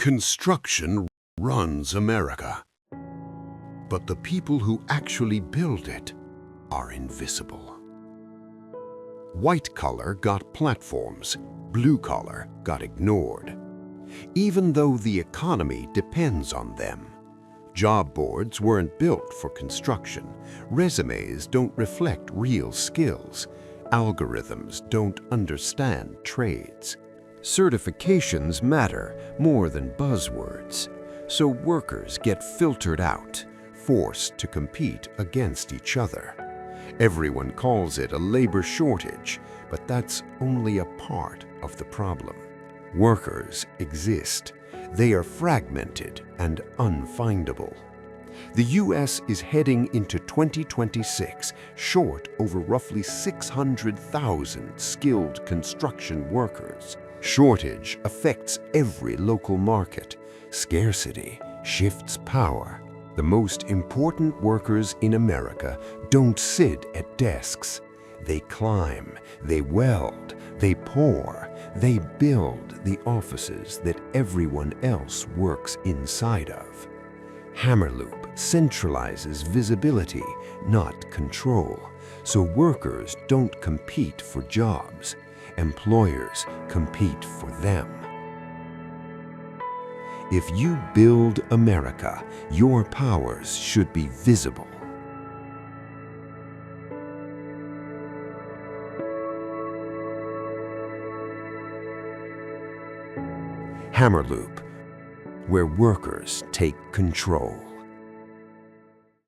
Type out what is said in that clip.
Construction runs America, but the people who actually build it are invisible. White collar got platforms, blue collar got ignored. Even though the economy depends on them, job boards weren't built for construction, resumes don't reflect real skills, algorithms don't understand trades. Certifications matter more than buzzwords, so workers get filtered out, forced to compete against each other. Everyone calls it a labor shortage, but that's only a part of the problem. Workers exist. They are fragmented and unfindable. The U.S. is heading into 2026 short over roughly 600,000 skilled construction workers. Shortage affects every local market. Scarcity shifts power. The most important workers in America don't sit at desks. They climb, they weld, they pour, they build the offices that everyone else works inside of. Hammerloop centralizes visibility, not control, so workers don't compete for jobs. Employers compete for them. If you build America, your powers should be visible. Hammerloop, where workers take control.